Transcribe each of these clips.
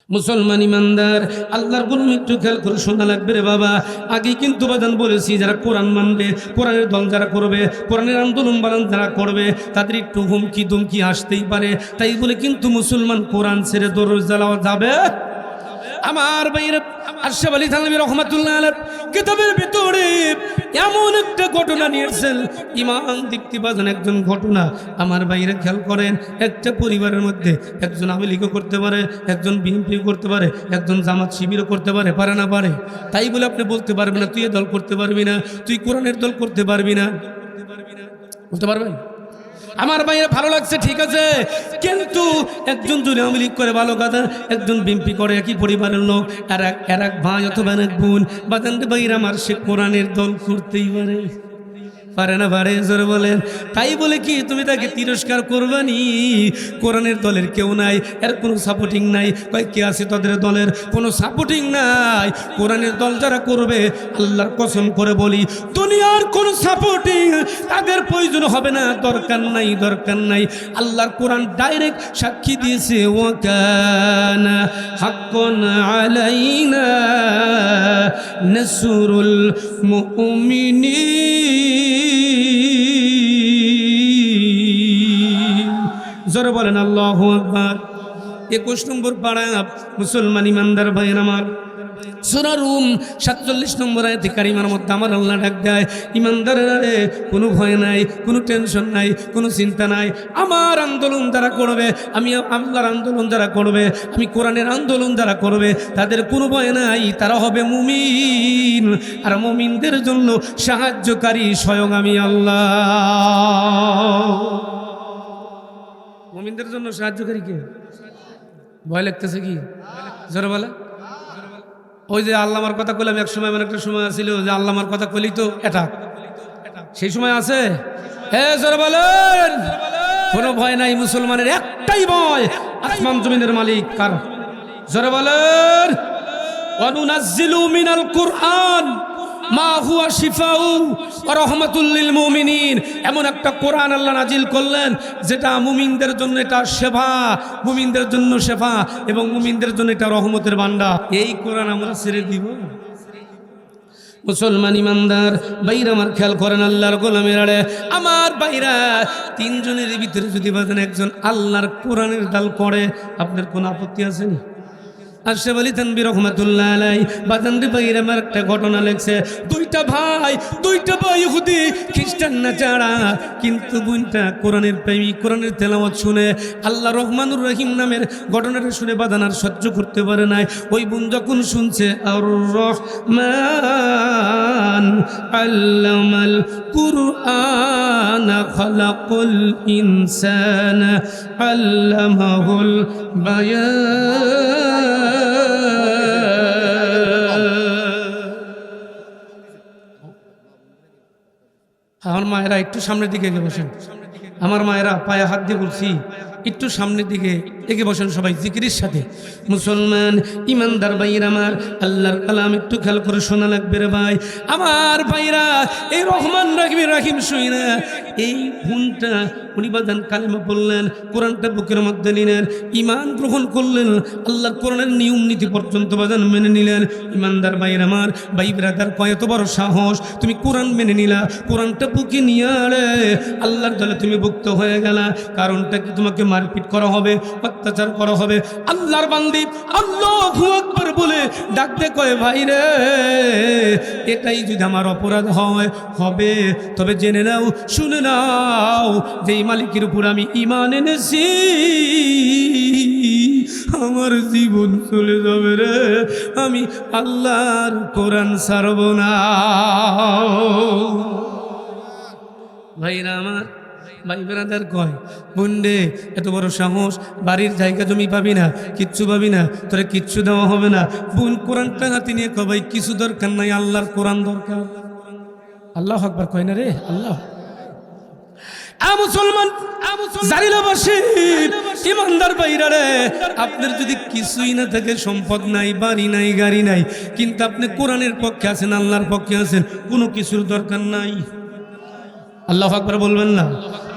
মুসলমান ইমানদার আল্লাহর গুলাম একটু খেয়াল করে শোনা লাগবে রে বাবা। আগে কিন্তু বাদান বলেছি, যারা কোরআন মানবে, কোরআনের দল যারা করবে, কোরআনের আন্দোলন বানান যারা করবে, তাদের একটু হুমকি দুমকি আসতেই পারে। তাই বলে কিন্তু মুসলমান কোরআন ছেড়ে দরজ জ্বালাওয়া যাবে? আমার ভাইয়েরা, আশরাফ আলী থানভী রহমাতুল্লাহ আলাইহি কিতাবের ভিতরে এমন একটা ঘটনা নিয়েছেন, ইমান দীপ্তিবাজন একজন ঘটনা। আমার ভাইয়েরা খেয়াল করেন, একটা পরিবারের মধ্যে একজন আওয়ামী লীগও করতে পারে, একজন বিএনপিও করতে পারে, একজন জামাত শিবিরও করতে পারে, পারে না? পারে। তাই বলে আপনি বলতে পারবেন না তুই এ দল করতে পারবি না, তুই কোরআনের দল করতে পারবি না, বলতে পারবেন? আমার ভাইয়েরা ভালো লাগছে, ঠিক আছে, কিন্তু একজন যদি আওয়ামী লীগ করে ভালো কথা, একজন বিএনপি করে, একই পরিবারের লোক, আর এক ভাই অথবা এক বোন, বাদান ভাইয়েরা আমার সে কোরআনের দল করতেই পারে, পারে না? পারে, জোরে বলেন। তাই বলে কি তুমি তাকে তিরস্কার করবানি? কোরআনের দলের কেউ নাই, এর কোনো সাপোর্টিং নাই। কে আছে তাদের দলের? কোনো সাপোর্টিং নাই। কোরআনের দল যারা করবে, আল্লাহর কসম করে বলি, দুনিয়ার কোনো সাপোর্টিং তাদের প্রয়োজন হবে না, দরকার নাই, দরকার নাই। আল্লাহর কোরআন ডাইরেক্ট সাক্ষী দিয়েছে, ওয়াকানা হাক্কান আলাইনা নাসরুল মুমিনিন। জোরে বলেন আল্লাহু আকবার। 21 নম্বর পারা, মুসলমান ইমানদার ভাইয়ের আমার, সূরা রুম 47 নম্বর আয়াতে কারিমার মধ্যে আমার আল্লাহ ডাক দেয়, ইমানদারেরা রে, কোনো ভয় নাই, কোনো টেনশন নাই, কোনো চিন্তা নাই। আমার আন্দোলন যারা করবে, আমি আল্লাহর আন্দোলন যারা করবে, আমি কোরআনের আন্দোলন যারা করবে, তাদের কোনো ভয় নাই, তারা হবে মুমিন। আর মুমিনদের জন্য সাহায্যকারী স্বয়ং আমি আল্লাহ। মুমিনদের জন্য সাহায্যকারী কে? ভয় লাগতেছে কি? জোরে বলে। ওই যে আল্লামার কথা কইলাম, এক সময় এমন একটা সময় ছিল যে আল্লামার কথা কইলি তো এটা, সেই সময় আছে? হ্যাঁ, জোরে বলেন। কোনো ভয় নাই, মুসলমানের একটাই ভয়, আসমান জমিনের মালিক কার? জোরে বলেন। ওয়ানুনাজ্জিলু মিনাল কুরআন মা হুয়া শিফাউ ওয়া রাহমাতুল লিল মুমিনিন। এমন একটা কোরআন আল্লাহ নাজিল করলেন যেটা মুমিনদের জন্য এটা শেফা, মুমিনদের জন্য শেফা, এবং মুমিনদের জন্য এটা রহমতের ভান্ডার। এই কোরআন আমরা ছেড়ে দিব? মুসলমান ইমানদার ভাইরা আমার খেয়াল করেন, আল্লাহর গোলামের আড়ে আমার ভাইরা, তিনজনের ভিতরে যদি বাজান একজন আল্লাহর কোরআনের দাল করে, আপনার কোনো আপত্তি আছে না? আশরাফ আলী থানভী রহমাতুল্লাহ আলাইহি বাজানরে ভাইয়ের আমার একটা ঘটনা লেখছে। দুইটা ভাই ইহুদি খ্রিস্টান না যারা, কিন্তু বোনটা কোরআনের প্রেমী, কোরআনের তেলাওয়াত শুনে, আল্লাহ রহমানুর রহিম নামের ঘটনাটা শুনে বাজান আর সহ্য করতে পারে নাই। ওই বোন যখন শুনছে আর রহমান আল্লামাল কুরআন খালাকাল ইনসানা আল্লামাহুল বায়ান। আমার মায়েরা একটু সামনের দিকে এগিয়ে বসেন, আমার মায়েরা পায়ে হাত দিয়ে বলছি একটু সামনের দিকে এগিয়ে বসেন সবাই জিকিরের সাথে। মুসলমান ইমানদার ভাইরা আমার, আল্লাহর কালাম একটু খেয়াল করে শোনা লাগবে রে ভাই আমার ভাইরা। এই রহমান রাহিম শুইনা এই বোনটা উনি বাদান কালেমা বললেন, কোরআনটা বুকের মধ্যে নিলেন, ইমান গ্রহণ করলেন, আল্লাহর কোরআনের নিয়ম নীতি পর্যন্ত বাদান মেনে নিলেন। ইমানদার ভাইরা আমার, ভাই ব্রাদার, কত বড় সাহস, তুমি কোরআন মেনে নিলা, কোরআনটা বুকে নিয়ে আরে আল্লাহর দলে তুমি ভুক্ত হয়ে গেলা। কারণটা কি? তোমাকে মারপিট করা হবে, অত্যাচার করা হবে। আল্লাহর বান্দি আল্লাহু আকবার বলে ডাকতে কয়, ভাই রে, এটাই যদি আমার অপরাধ হবে, তবে জেনে নাও, শুনে নাও, যে মালিকের উপর আমি ঈমান এনেছি, আমার জীবন চলে যাবে রে, আমি আল্লাহর কোরআন ছাড়ব না। ভাইরা আমার, ভাই ব্রাদার কয়, বুন্ডে এত বড় সাহস, বাড়ির জায়গা জমি পাবি না, কিচ্ছু পাবি না, তোরে কিচ্ছু দেওয়া হবে না। বোন কোরআনটা হাতে নিয়ে কয়, ভাই কিছু দরকার নাই, আল্লাহর কোরআন দরকার। আল্লাহু আকবার কয় না রে? আল্লাহ মুসলমান ইমানদার ভাইরা রে, আপনার যদি কিছুই না থাকে, সম্পদ নাই, বাড়ি নাই, গাড়ি নাই, কিন্তু আপনি কোরআনের পক্ষে আছেন, আল্লাহর পক্ষে আছেন, কোনো কিছুর দরকার নাই। আল্লাহু আকবার বলবেন না?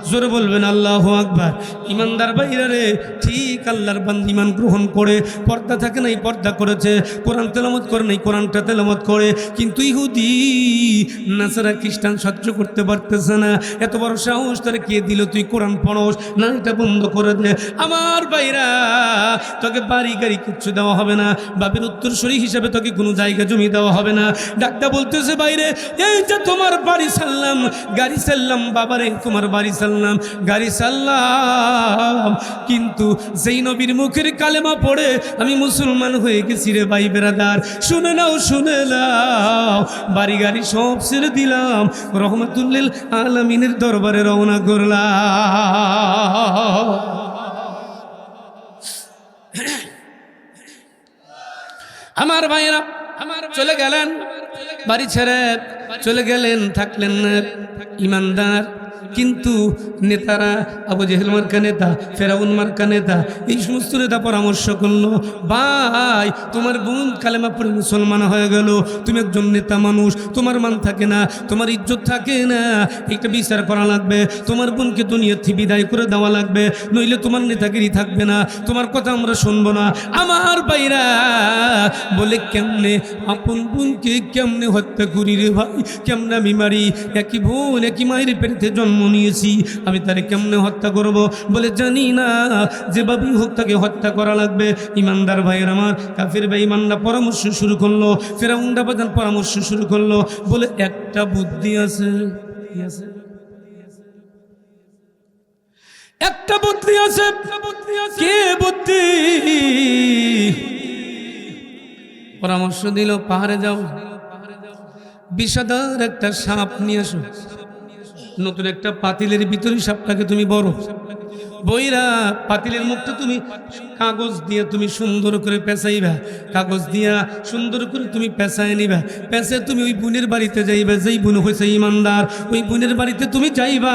জোরে বলবেন আল্লাহু আকবার। ইমানদার ভাইরা রে, ঠিক আল্লাহর বান্দা ঈমান গ্রহণ করে পর্দা থাকে নাই, পর্দা করেছে, কোরআন তেলাওয়াত করে নাই, কোরআনটা তেলাওয়াত করে, কিন্তু ইহুদি নাসারা খ্রিস্টান সহ্য করতে পারতেছে না। এত বড় সাহস তারা কে দিল তুই কোরআন পড়স না, এটা বন্ধ করে দে। আমার ভাইরা, তোকে বাড়ি গাড়ি কিচ্ছু দেওয়া হবে না, বাপের উত্তরসূরি হিসাবে তোকে কোনো জায়গা জমি দেওয়া হবে না। ডাক্তার বলতেছে বাইরে, এই যে তোমার বাড়ি ছাড়লাম, গাড়ি ছাড়লাম, বাবারে তোমার বাড়ি ছাড়লাম, গাড়ি ছাড়লাম, কিন্তু যেই নবীর মুখের কালেমা পড়ে আমি মুসলমান হয়ে গেছি রে ভাই বেরাদার, শুনে নাও, শুনে নাও, বাড়ি গাড়ি সব ছেড়ে দিলাম, রহমাতুল্লিল আলামিনের দরবারে রওনা করলাম। আমার ভাইরা চলে গেলেন, বাড়ি ছেড়ে চলে গেলেন, থাকলেন না ইমানদার। কিন্তু নেতারা, আবু জেহেল মার্কা নেতা, ফেরাউন মার্কা নেতা, এই সমস্ত নেতা পরামর্শ করলো, ভাই তোমার বোন কালেমা পড়ে মুসলমান হয়ে গেল, তুমি একজন নেতা মানুষ, তোমার মান থাকে না, তোমার ইজ্জত থাকে না, একটা বিচার করা লাগবে, তোমার বোনকে দুনিয়া থেকে বিদায় করে দেওয়া লাগবে, নইলে তোমার নেতাগিরি থাকবে না, তোমার কথা আমরা শুনবো না। আমার ভাইরা বলে, কেমনে আপন বোনকে কেমনে হত্যা করি রে ভাই, কেমনে আমি মারি, একই বোন একই মায়ের পেটে জন্ম নিয়েছি, আমি তারে কেমনে হত্যা করব? বলে জানি না, যেভাবেই হোক তাকে হত্যা করা লাগবে। ইমানদার ভাইয়ের আমার, কাফির বেঈমানরা পরামর্শ শুরু করলো, ফেরাউনরা বাজান পরামর্শ শুরু করলো, বলে একটা বুদ্ধি আছে, একটা বুদ্ধি আছে। কে বুদ্ধি? পরামর্শ দিল, পাহাড়ে যাও, বিষাদার একটা সাপ নিয়ে আসো, নতুন একটা পাতিলের ভিতরে সাপটাকে তুমি বড় বইরা, পাতিলের মুখটা তুমি কাগজ দিয়ে তুমি সুন্দর করে পেঁচাইবা, কাগজ দিয়া সুন্দর করে তুমি পেঁচাই নিবা, পেঁচে তুমি ওই বোনের বাড়িতে যাইবা, যেই বোন হয়েছে ইমানদার, ওই বোনের বাড়িতে তুমি যাইবা।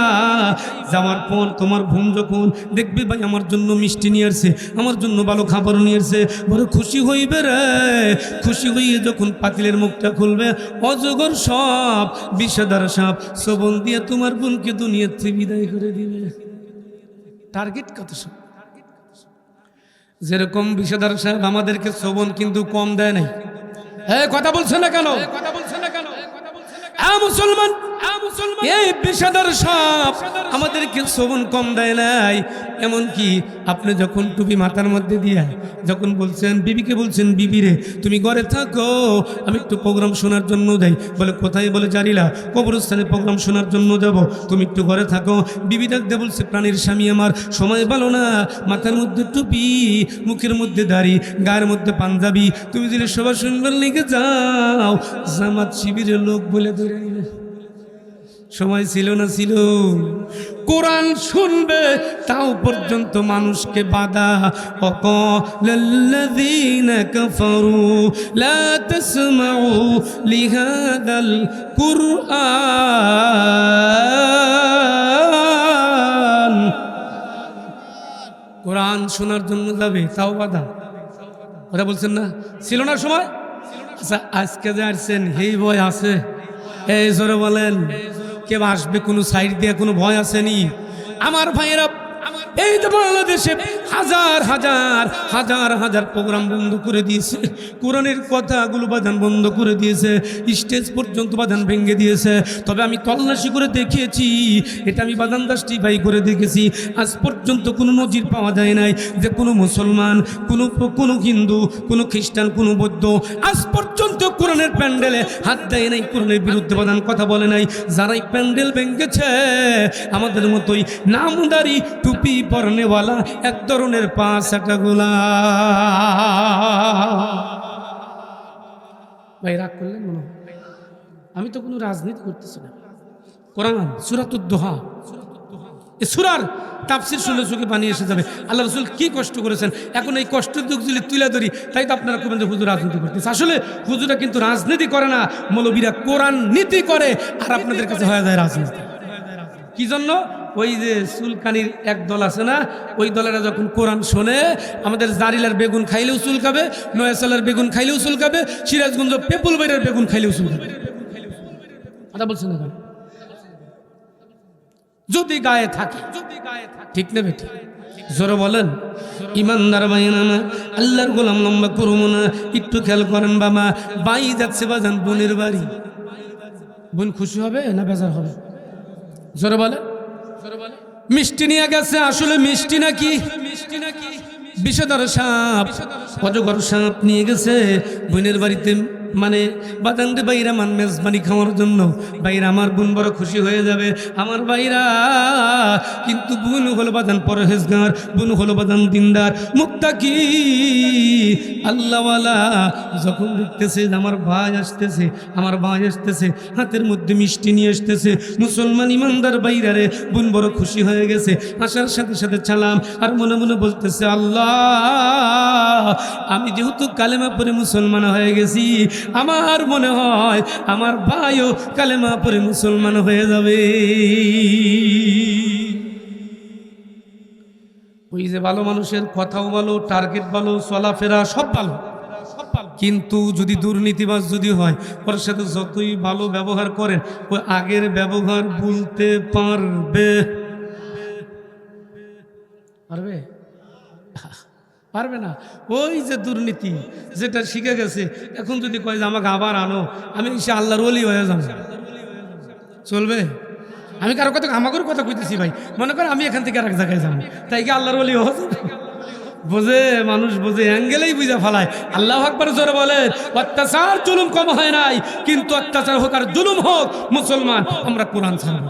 যাওয়ার পর তোমার বোন যখন দেখবে ভাই আমার জন্য মিষ্টি নিয়ে আসছে, আমার জন্য ভালো খাবার নিয়ে আসছে, বড় খুশি হইবে রে। খুশি হইয়ে যখন পাতিলের মুখটা খুলবে, অজগর সাপ, বিষাদার সাপ শ্রবণ দিয়ে তোমার বোনকে দুনিয়া থেকে বিদায় করে দিবে। টার্গেট কত? যেরকম বিষাদার সাহেব আমাদেরকে শ্রবণ কিন্তু কম দেয় নাই। কথা বলছে না কেন? মুসলমান, এই বিষাদার সাপ আমাদেরকে শ্রবণ কম দেয় নাই। এমনকি আপনি যখন টুপি মাথার মধ্যে দিয়া যখন বলছেন, বিবিকে বলছেন, বিবি রে তুমি ঘরে থাকো, আমি একটু প্রোগ্রাম শোনার জন্য যাই। বলে কোথায়? বলে জানিলা, কবরস্থানে প্রোগ্রাম শোনার জন্য যাব, তুমি একটু ঘরে থাকো। বিবি ডাকতে বলছে, প্রাণীর স্বামী আমার, সময় ভালো না, মাথার মধ্যে টুপি, মুখের মধ্যে দাড়ি, গায়ের মধ্যে পাঞ্জাবি, তুমি যদি সভা শুনবার লিখে যাও, জামাত শিবিরের লোক বলে ধরে নিবে। সময় ছিল না? ছিল। কোরআন শুনবে তাও পর্যন্ত মানুষকে বাধা। ওয়াকালাল্লাযীনা কাফারু লা তাসমাউ লিহাযাল কুরআন, কোরআন শোনার জন্য যাবে তাও বাধা। ওরা বলছেন না, ছিল না সময়? আচ্ছা আজকে যে আসছেন এই ভয় আছে? এই জোরে বলেন, কেউ আসবে কোনো সাইড দিয়ে, কোনো ভয় আসেনি? আমার ভাইয়েরা, এই তো বাংলাদেশে হাজার হাজার হাজার হাজার প্রোগ্রাম বন্ধ করে দিয়েছে, কোরআনের কথাগুলো বাদান বন্ধ করে দিয়েছে, স্টেজ পর্যন্ত বাদান ভেঙে দিয়েছে। তবে আমি তল্লাশি করে দেখিয়েছি, এটা আমি বাদান জাস্টিফাই করে দেখেছি, আজ পর্যন্ত কোনো নজির পাওয়া যায় নাই যে কোনো মুসলমান, কোনো হিন্দু, কোনো খ্রিস্টান, কোনো বৌদ্ধ আজ পর্যন্ত কোরআনের প্যান্ডেলে হাত দেয় নাই, কোরআনের বিরুদ্ধে বাদান কথা বলে নাই। যারাই প্যান্ডেল ভেঙেছে আমাদের মতোই নামদারি টুপি পরনেওয়ালা এক ধরনের পাঁচটা গোলা। ভাই রাগ করলেন মনে হয়? আমি তো কোনো রাজনীতি করতেছি না। কোরআন সূরাতুদ দোহা, এই সূরার তাফসীর শুনলে চোখে পানি এসে যাবে। আল্লাহ রাসূল কি কষ্ট করেছেন, এখন এই কষ্টের দুঃখ যদি তুলে ধরি তাই তো আপনারা কবেন যে হুজুর রাজনীতি করতেছে। আসলে হুজুরা কিন্তু রাজনীতি করে না, মৌলবীরা কোরআন নীতি করে, আর আপনাদের কাছে হয়ে যায় রাজনীতি। কি জন্য? ওই যে চুলকানির এক দল আছে না, ওই দলেরা যখন কোরআন শোনে, আমাদের জারিলার বেগুন খাইলেও চুলকাবে, নয়াসালার বেগুন খাইলেও চুলকাবে, সিরাজগঞ্জ পেপুল বাইরের বেগুন খাইলেও চুলকাবে। কথা বলছেন না? যদি গায়ে থাকে, ঠিক না বেটি? জোরে বলেন। ইমানদার ভাইয়েরা আমার, আল্লাহর গোলাম লম্বা করব না, একটু খেয়াল করেন বাবা। বাই যাচ্ছে বাজান বোনের বাড়ি, বোন খুশি হবে না বেজার হবে? জোরে বলে। মিষ্টি নিয়ে গেছে, আসলে মিষ্টি নাকি বিষধর সাপ, অজগর সাপ নিয়ে গেছে বোনের বাড়িতে, মানে বাদান্ডে বাইরা মান মেজবানি খাওয়ার জন্য। বাইরা আমার বোন বড় খুশি হয়ে যাবে আমার বাইরা, কিন্তু বোন হলো বাদান পরহেজগার, বোন হলো বাদান দিনদার মুত্তাকি আল্লাহওয়ালা। যখন দেখতেছে আমার ভাই আসতেছে, আমার ভাই আসতেছে, হাতের মধ্যে মিষ্টি নিয়ে আসতেছে, মুসলমান ইমানদার বাইরা রে, বোন বড় খুশি হয়ে গেছে। আসার সাথে সাথে চালাম আর মনে মনে বলতেছে, আল্লাহ আমি যেহেতু কালেমা পড়ে মুসলমান হয়ে গেছি, আমার মনে হয় আমার ভাইও কালেমা পড়ে মুসলমান হয়ে যাবে। ওই যে ভালো মানুষের কথাও ভালো, টার্গেট ভালো, চলাফেরা সব ভালো, কিন্তু যদি দুর্নীতিবাজ যদি হয়, ওর সাথে যতই ভালো ব্যবহার করেন, ওই আগের ব্যবহার ভুলতে পারবে? পারবে না। ওই যে দুর্নীতি যেটা শিখে গেছে, এখন যদি কয় যে আমাকে আবার আনো, আমি সে আল্লাহর ওলি হয়ে যাব, চলবে? আমি কারো কথা, আমাকে কথা কইতেছি ভাই, মনে করেন আমি এখান থেকে আর এক জায়গায় যাবো, তাই কি আল্লাহর ওলি হয়ে যাবে? বোঝে মানুষ, বোঝে, অ্যাঙ্গেলেই বুঝা ফেলায়। আল্লাহু আকবার জোরে বলেন। অত্যাচার জুলুম কম হয় নাই, কিন্তু অত্যাচার হোক আর জুলুম হোক, মুসলমান আমরা কোরআন ছাড়ব।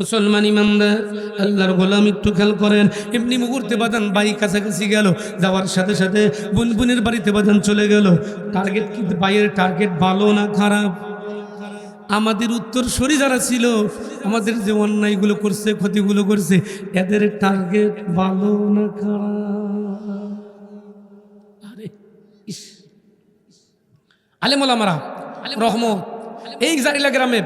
মুসলমান ইমানদার আল্লাহর গোলাম একটু খেয়াল করেন। এমনি মুহূর্তে বাদান বাই কাছাকাছি গেল, যাওয়ার সাথে সাথে বোনের বাড়িতে বাদান চলে গেল। টার্গেট কি বাইয়ের টার্গেট ভালো না খারাপ? আমাদের উত্তরসূরি যারা ছিল, আমাদের যে অন্যায়গুলো করছে, ক্ষতিগুলো করছে, এদের টার্গেট ভালো না খারাপ? আরে ইস, আলেমুলামারা রহমত, এই জারিলা গ্রামে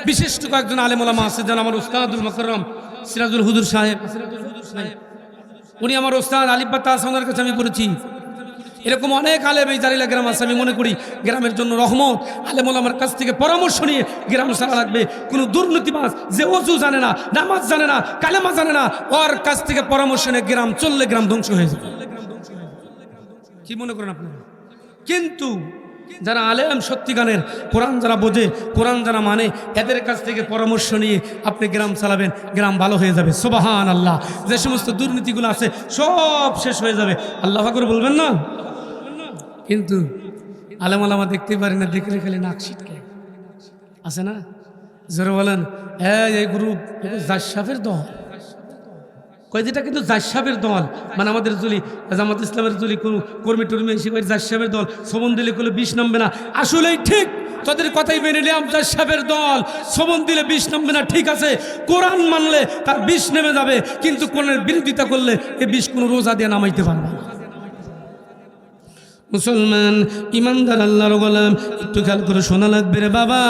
বিশেষ কয়েকজন আলেমুলামা আছে, যেন আমার উস্তাদুল মুকররম সিরাজুল হুজুর সাহেব, উনি আমার উস্তাদ আলিফ তাহসানের কাছে আমি পড়েছি। এরকম অনেক আলেম এই জারিলা গ্রাম আছে। আমি মনে করি গ্রামের জন্য রহমত, আলেমুলামার কাছ থেকে পরামর্শ নিয়ে গ্রাম সারা লাগবে। কোনো দুর্নীতিবাজ যে ওযু জানে না, নামাজ জানে না, কালেমা জানে না, ওর কাছ থেকে পরামর্শ নিয়ে গ্রাম চললে গ্রাম ধ্বংস হয়ে যাবে। কি মনে করেন আপনারা? কিন্তু যারা আলেম, সত্যিকারের কোরআন যারা বোঝে, কোরআন যারা মানে, এদের কাছ থেকে পরামর্শ নিয়ে আপনি গ্রাম চালাবেন, গ্রাম ভালো হয়ে যাবে। সুবহান আল্লাহ। যে সমস্ত দুর্নীতিগুলো আছে সব শেষ হয়ে যাবে। আল্লাহ আকবার বলবেন না? কিন্তু আলেম আলামা দেখতে পারি না, দেখলে খালি নাক ছিটকে আছে না? জোরে বলেন। এই গ্রুপ জাসাফের দল, কয়েকটা কিন্তু জাসাবের দল, মানে আমাদের জলি জামাত ইসলামের জলি কোনো কর্মী টর্মী এসে জাসাবের দল সবন দিলে কোনো বিষ নামবে না। আসলেই ঠিক, তাদের কথাই মেনে নিলাম, জাসাবের দল সবন দিলে বিষ নামবে না, ঠিক আছে। কোরআন মানলে তার বিষ নেমে যাবে, কিন্তু কোরআনের বিরোধিতা করলে এই বিষ কোনো রোজা দিয়ে নামাইতে পারবে না। মুসলমান ইমানদার আল্লাহর গোলাম, একটু খেয়াল করে শোনা লাগবে রে বাবা।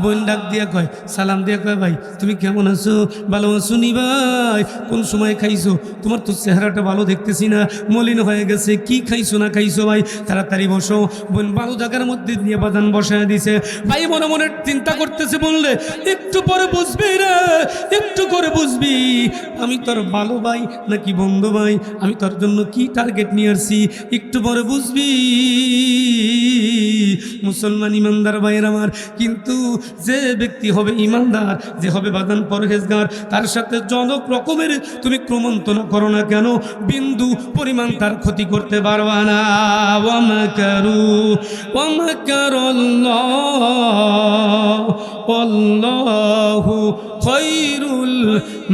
বোন ডাক দিয়ে কয়, সালাম দিয়ে কয়, ভাই তুমি কেমন আছো? ভালো আছো নি ভাই? কোন সময় খাইছো? তোমার তো চেহারাটা ভালো দেখতেছি না, মলিন হয়ে গেছে, কি খাইছো না খাইছো ভাই? তাড়াতাড়ি বসো। বোন ভালো জায়গার মধ্যে নিয়ে বাদান বসায় দিছে। ভাই মনে মনে চিন্তা করতেছে, বললে একটু পরে বুঝবি রে, একটু করে বুঝবি আমি তোর ভালো ভাই নাকি বন্ধু ভাই, আমি তোর জন্য কি টার্গেট নিয়ে আসছি, একটু পরে বুঝবি। মুসলমান ইমানদার ভাইয়ের আমার, কিন্তু যে ব্যক্তি হবে ইমানদার, যে হবে বাদান পরহেজগার, তার সাথে যত রকমের তুমি ক্রমন্তনা করো না কেন, বিন্দু পরিমাণ তার ক্ষতি করতে পারবা না। ওয়া মাকারু ওয়া মাকারাল্লাহ ওয়াল্লাহু খায়রুল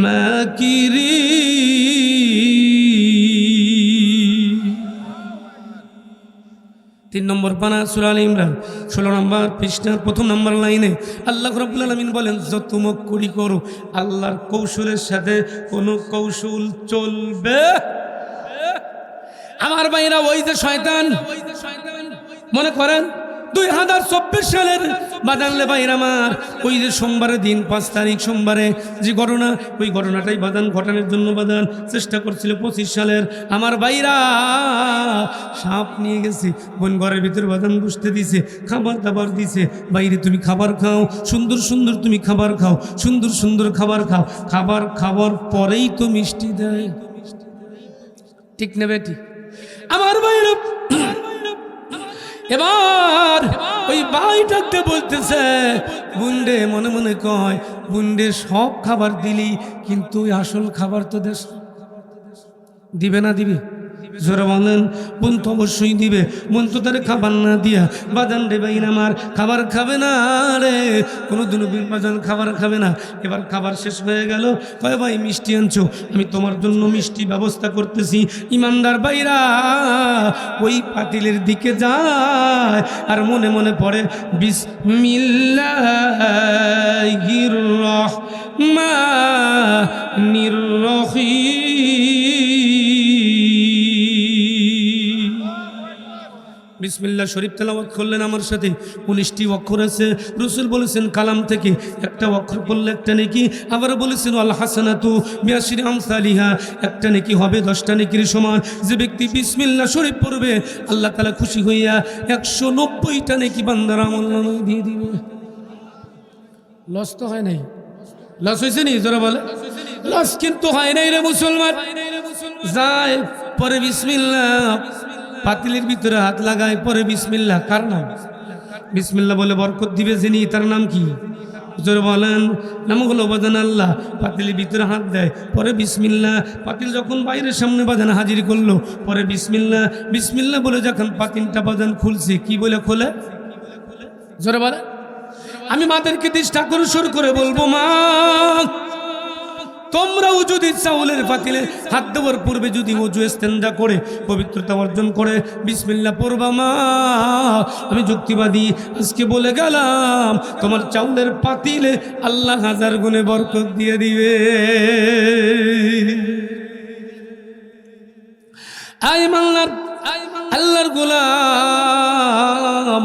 মাকিরিন। 3 নম্বর পানা সূরা আলে ইমরান 16 নম্বর পৃষ্ঠার 1 নম্বর লাইনে আল্লাহ রাব্বুল আলামিন বলেন, যত মক্করি করো আল্লাহর কৌশলের সাথে কোনো কৌশল চলবে। আমার ভাইরা, ওই যে শয়তান, মনে করেন 2024 সালের বাদানলে ভাইরা আমার ওই যে সোমবারের দিন 5 তারিখ সোমবারে যে ঘটনা, ওই ঘটনাটাই বাদান ঘটানোর জন্য বাদান চেষ্টা করছিল 25 সালের। আমার ভাইরা সাপ নিয়ে গেছে, বোন ঘরের ভিতরে বাদান বসতে দিছে, খাবার দাবার দিছে, বাইরে তুমি খাবার খাও, সুন্দর সুন্দর তুমি খাবার খাও, সুন্দর সুন্দর খাবার খাও, খাবার খাওয়ার পরেই তো মিষ্টি দেয়, ঠিক না বেটি? আমার ভাইরা এবার ওই ভাইটাকে বলতেছে, বুন্ডে মনে মনে কয়, বুন্ডে সব খাবার দিলি কিন্তু আসল খাবার তো দেশ দিবে না, দিবে? জোরে বলেন। বোন তো অবশ্যই দিবে, বোন তো তার খাবার না দিয়া বাজান রে ভাই আমার খাবার খাবে না রে, কোনোদিনও বাজান খাবার খাবে না। এবার খাবার শেষ হয়ে গেল, কয় ভাই মিষ্টি আনছো, আমি তোমার জন্য মিষ্টি ব্যবস্থা করতেছি। ইমানদার ভাইরা ওই পাতিলের দিকে যায় আর মনে মনে পড়ে বিসমিল্লাহির রহমানির রহিম। বিসমিল্লাহ শরীফ তেলাওয়াত করলেন আমার সাথে। 19টি অক্ষর আছে, রাসূল বলেছেন কালাম থেকে একটা অক্ষর পড়লে একটা নেকি, আবার বলেছেন আল হাসানাতু বিআশরি আমসালিহা, একটা নেকি হবে 10টা নেকির সমান। যে ব্যক্তি বিসমিল্লাহ শরীফ পড়বে আল্লাহ তাআলা খুশি হইয়া 190টা নেকি বান্দার আমলনামায় দিয়ে দিবে। লস তো হয় নাই, লস হয়েছে নি? যারা বলে লস কিন্তু হয় নাই রে মুসলমান। যায় পরে বিসমিল্লাহ, পাতিলের ভিতরে হাত লাগায় পরে বিসমিল্লাহ। কার নাম? বিসমিল্লাহ বলে বরকত দিবে যিনি, তার নাম কি? জোরে বলেন। নাম হলো বাজান আল্লাহ। পাতিলের ভিতরে হাত দেয় পরে বিসমিল্লাহ। পাতিল যখন বাইরের সামনে বাজান হাজির করলো পরে বিসমিল্লাহ। বিসমিল্লাহ বলে যখন পাতিলটা বাজান খুলছে, কি বলে খোলে? জোরে বলে। আমি মাদেরকে দৃষ্টা করে শুরু করে বলবো, মা তোমরাও যদি চাউলের পাতিলে হাত দেওয়ার পূর্বে যদি ওযু ইস্তেনজা করে পবিত্রতা অর্জন করে বিসমিল্লাহ পড়বা মা, আমি যুক্তিবাদী আজকে বলে গেলাম তোমার চাউলের পাতিলে আল্লাহ 1000 গুণে বরকত দিয়ে দিবে। আই মাল্লার আল্লাহর গোলাম,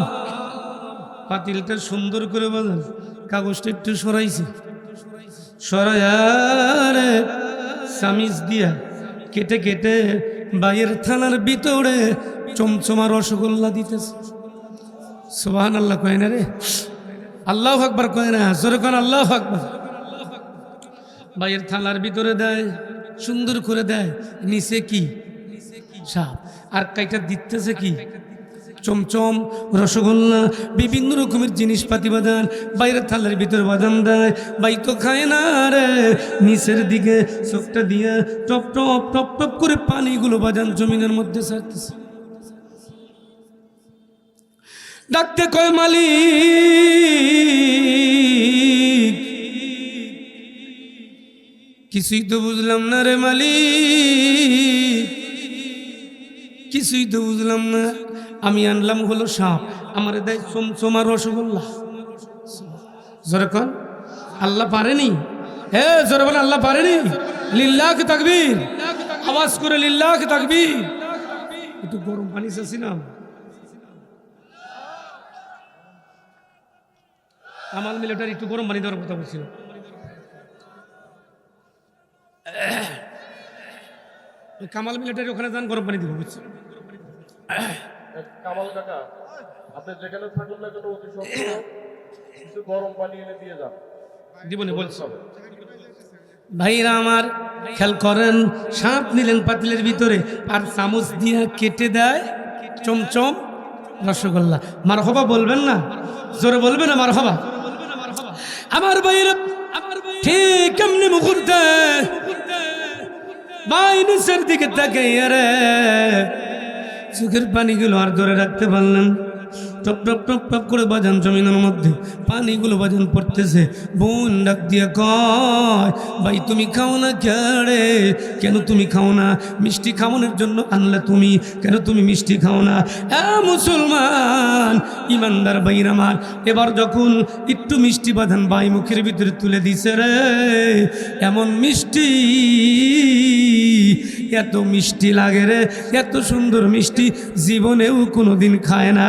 পাতিলটা সুন্দর করে বাজান কাগজটা একটু সরাইছে, সরায়ারে সামিজ দিয়া কেটে কেটে বাইয়ের থানার ভিতরে চমচমা রসগোল্লা দিতেছে। সুবহানাল্লাহ কয় না রে? আল্লাহু আকবার কয় না? জোরে কোন আল্লাহু আকবার। বাইয়ের থানার ভিতরে দেয়, সুন্দর করে দেয়, নিচে কি সাপ, আর কাইটা দিতেছে কি চমচম রসগোল্লা বিভিন্ন রকমের জিনিসপাতি বাজান বাইরের থালার ভিতরে বাদাম দেয়। বাই তো খায় না রে, নিচের দিকে চোখটা দিয়ে টপ টপ টপ টপ করে পানিগুলো বাজান জমিনের মধ্যে ছাড়তেছে। ডাকতে কয় মালিক, কিছুই তো বুঝলাম না রে মালিক, কিছুই তো বুঝলাম না। আমি আনলাম হলো সাপ, আমার দেয় চমচমা রসগোল্লা। জোরে কোন আল্লাহ পারেনি? হে জোরে বলে আল্লাহ পারেনি? লিল্লাহ তাকবীর, আওয়াজ করে লিল্লাহ তাকবীর। একটু গরম পানি চাচ্ছিলাম, কামাল মিলিটারি একটু গরম পানি দেওয়ার কথা বলছিল। কামাল মিলিটারি ওখানে যান, গরম পানি দিব বুঝছি। কামাল কাকা, আপনি যেখানে থাকুন না কেন অতি সত্ত্বর কিছু গরম পানি এনে দিয়ে যান। জীবনে বলছি ভাইরা আমার, খেয়াল করেন, সাপ নিলেন পাতিলের ভিতরে আর চামচ দিয়ে কেটে দেয় চমচম রসগোল্লা। মারহাবা বলবেন না? জোরে বলবেন না মারহাবা? আমার ভাইরা ঠিক এমনি মুহূর্তে ভাই নিচের দিকে তাকাইয়া রে চোখের পানিগুলো আর ধরে রাখতে পারলেন, টপ টপ টপ টপ করে বাজান জমিনের মধ্যে পানিগুলো বাজান পড়তেছে। বোন ডাক দিয়ে কয়, ভাই তুমি খাও না কে? কেন তুমি খাও না? মিষ্টি খাওয়ানোর জন্য আনলে তুমি, কেন তুমি মিষ্টি খাও না? মুসলমান ইমানদার ভাইরা আমার, এবার যখন একটু মিষ্টি বাঁধান ভাই মুখের ভিতরে তুলে দিছে রে, এমন মিষ্টি, এত মিষ্টি লাগে রে, এত সুন্দর মিষ্টি জীবনেও কোনোদিন খায় না।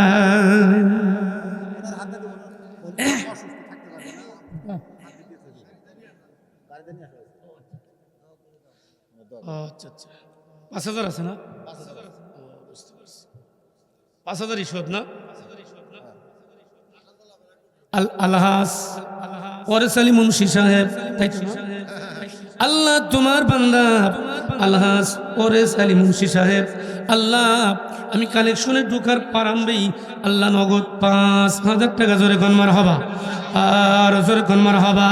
আচ্ছা আচ্ছা 5,000 আছে না? 5,000 শোধ না? আলহাস ওয়ারিস আলী মুন্সি সাহেব, তাই তো না? আল্লাহ তোমার বান্দা আলহাস ওয়ারিস আলী মুন্সি সাহেব, আল্লাহ আমি কালেকশনে ঢোকার প্রারম্ভেই আল্লাহ নগদ 5,000 টাকা জোরে কনমার হবা, আর জোরে কনমার হবা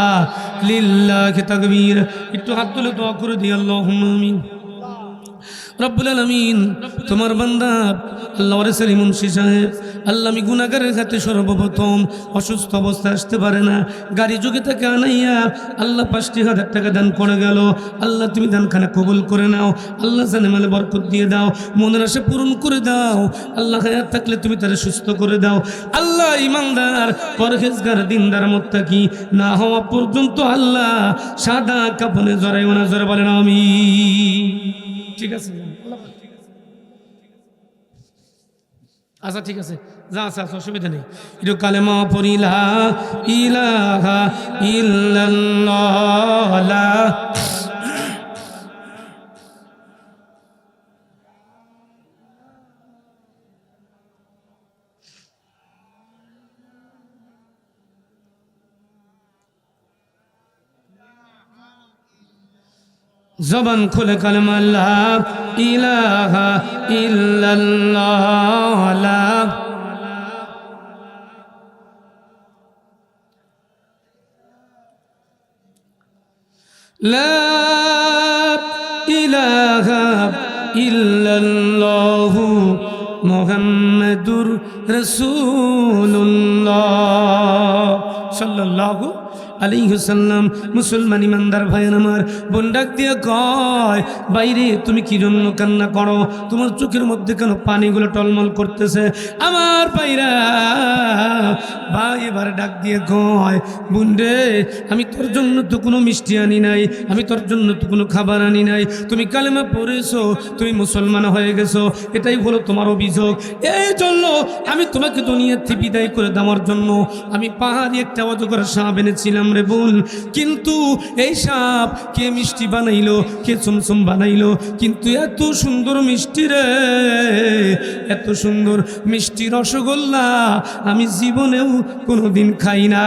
লিল্লাহি তাকবীর। একটু হাত তুলে দোয়া করে দিই, আল্লাহুম্মা আমিন। রব্বুল আলামিন তোমার বান্দা আল্লাহ ওয়ারিস আলী মুন্সি সাহেব, আল্লাহ আমি গুনাহগারের হাতে সর্বপ্রথম অসুস্থ অবস্থায় আসতে পারে না, গাড়ি যোগে তাকে আনাইয়া আল্লাহ 5,000 টাকা দান করে গেল। আল্লাহ তুমি দানখানা কবুল করে নাও, আল্লাহ জানে মালে বরকত দিয়ে দাও, মনের আশা পূরণ করে দাও। আল্লাহ হায়াত থাকলে তুমি তারে সুস্থ করে দাও। আল্লাহ ইমানদার পরহেজগার দিনদার মুত্তাকি না হওয়া পর্যন্ত আল্লাহ সাদা কাফনে জড়াইও না, জোরে বলেন আমিন। ঠিক আছে, আচ্ছা ঠিক আছে, যা আছে অসুবিধা নেই। একটু কালেমা পড়ি, লা ইলাহা ইল্লাল্লাহ, লা জবান খুলে কালেমা লা ইলাহা ইল্লাল্লাহ, লা লা ইলাহা ইল্লাল্লাহু মুহাম্মাদুর রাসূলুল্লাহ সাল্লাল্লাহু আলাইহি ওয়াসাল্লাম। মুসলমান ইমানদার ভাইয়ের আমার, বোন ডাক দিয়ে কয়, বাইরে তুমি কি জন্য কান্না করো? তোমার চোখের মধ্যে কেন পানিগুলো টলমল করতেছে? আমার ভাইরা ভাই এবার ডাক দিয়ে কয়, বোন রে আমি তোর জন্য তো কোনো মিষ্টি আনি নাই, আমি তোর জন্য তো কোনো খাবার আনি নাই। তুমি কালেমা পড়েছো, তুমি মুসলমান হয়ে গেছো, এটাই হলো তোমার অভিযোগ। এই জন্য আমি তোমাকে দুনিয়া থেকে বিদায় করে দেওয়ার জন্য আমি পাহাড়ি একটা অজগর সাপ এনেছিলাম রে বোন। কিন্তু এই সাপ কে মিষ্টি বানাইলো, কে চমচম বানাইলো, কিন্তু এত সুন্দর মিষ্টি রে, এত সুন্দর মিষ্টি রসগোল্লা আমি জীবনেও কোনোদিন খাই না।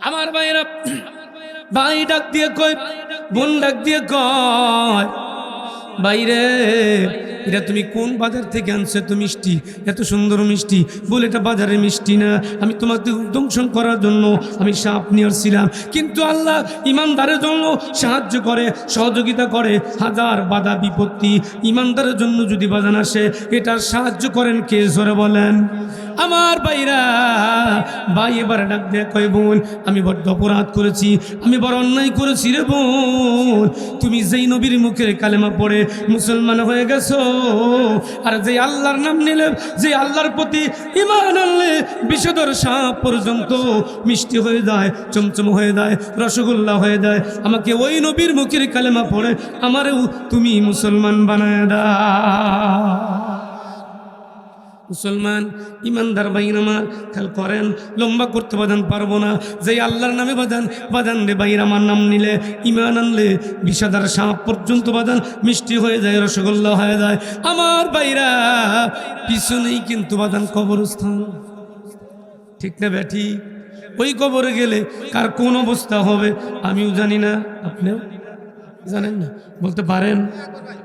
আমার ভাইরা ভাই ডাক দিয়ে কয়, বোন ডাক দিয়ে কয়, বাইরে এটা তুমি কোন বাজার থেকে আনছো? এত মিষ্টি, এত সুন্দর মিষ্টি। বলে এটা বাজারে মিষ্টি না, আমি তোমাকে দংশন করার জন্য আমি সাপ নিয়ে আসছিলাম। কিন্তু আল্লাহ ইমানদারের জন্য সাহায্য করে, সহযোগিতা করে। হাজার বাধা বিপত্তি ইমানদারের জন্য যদি বাজান আসে, এটার সাহায্য করেন কে? জোরে বলেন। আমার ভাইরা ভাই এবার ডাক দিয়ে কয়, বোন আমি বড্ড অপরাধ করেছি, আমি বড় অন্যায় করেছি রে বোন। তুমি যেই নবীর মুখের কালেমা পড়ে মুসলমান হয়ে গেছো, আর যে আল্লাহর নাম নিলে, যে আল্লাহর প্রতি ঈমান আনলে বিষধর সাপ পর্যন্ত মিষ্টি হয়ে যায়, চমচম হয়ে যায়, রসগোল্লা হয়ে যায়। আমাকে ওই নবীর মুখের কালেমা পড়ে আমারেও তুমি মুসলমান বানায় দাও। মুসলমান ইমানদার বাইন আমার খেয়াল করেন, লম্বা করতে বাজান পারবো না। যে আল্লাহর নামে বাজান রে বাইর, আমার নাম নিলে ঈমান আনলে বিষাদার সাপ পর্যন্ত বাজান মিষ্টি হয়ে যায়, রসগোল্লা হয়ে যায়। আমার বাইরা পিছনেই কিন্তু বাজান কবরস্থান, ঠিক না ব্যাঠি? ওই কবরে গেলে কার কোন অবস্থা হবে আমিও জানি না, আপনিও জানেন না। বলতে পারেন?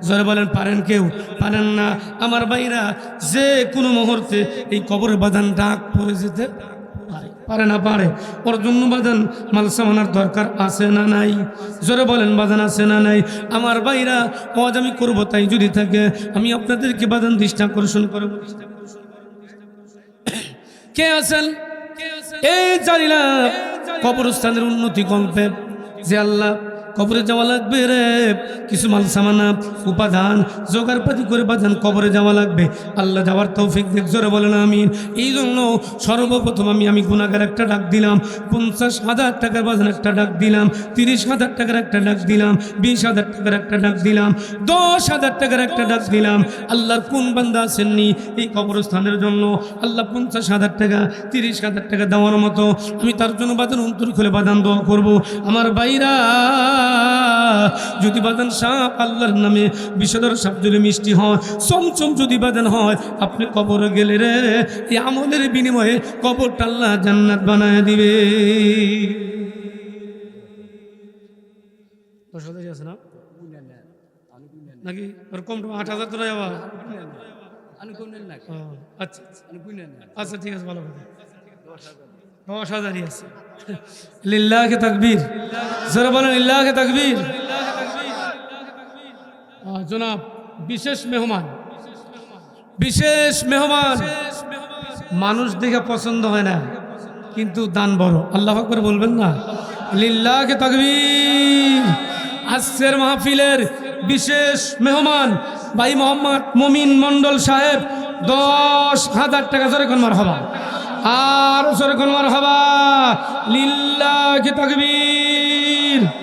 জোরে বলেন, পারেন? কেউ পারেন না। আমার ভাইরা যে কোনো মুহূর্তে এই কবরের বাদান ডাক পড়ে যেতে পারে না পারে। ওর জন্য বাদান মাল সামানার দরকার আছে না নাই? জোরে বলেন, বাদান আছে না নাই? আমার ভাইরা আজ আমি করবো তাই যদি থাকে, আমি আপনাদেরকে বাদান দৃষ্টি আকর্ষণ করব। কে আছেন এই জানিলা কবরস্থানের উন্নতি কল্পে যে আল্লাহ কবরে যাওয়া লাগবে রে, কিছু মাল সামানা উপাদান জোগাড়পাতি করে বাজান কবরে যাওয়া লাগবে। আল্লাহ যাওয়ার তৌফিক দেখ, জোরে বলেন আমিন। এই জন্য সর্বপ্রথম আমি গুনাহগার একটা ডাক দিলাম, 50,000 টাকার বাজান একটা ডাক দিলাম, 30,000 টাকার একটা ডাক দিলাম, 20,000 টাকার একটা ডাক দিলাম, 10,000 টাকার একটা ডাক দিলাম। আল্লাহর কোন বান্দা আসেননি এই কবরস্থানের জন্য আল্লাহ 50,000 টাকা 30,000 টাকা দেওয়ার মতো? আমি তার জন্য বাজান অন্তর খুলে বাদান দোয়া করবো। আমার ভাইরা যদি বাদান সাপ আল্লাহর নামে বিষধর সাপ যদি মিষ্টি হয়, চমচম যদি বাদান হয়, আপনি কবরে গেলে রে এই আমলের বিনিময়ে কবরটা আল্লাহ জান্নাত বানায় দিবে। 10,000 আছে না নাকি ওর কম 8,000 তো নাই আবার? আচ্ছা আচ্ছা ঠিক আছে, ভালো কথা, 10,000-ই আছে। লিল্লাহি তাকবীর, জোরে বলেন লিল্লাহি তাকবীর। জনাব বিশেষ মেহমান, বিশেষ মেহমান, মানুষ দেখে পছন্দ হয় না কিন্তু দান বড়। আল্লাহু আকবার বলবেন না? লিল্লাহি তাকবীর। আজকের মাহফিলের বিশেষ মেহমান ভাই মোহাম্মদ মমিন মন্ডল সাহেব 10,000 টাকা, জোরে কোন মারহাবা, আর জোরে কোন মারহাবা। লিল্লাহি তাকবীর।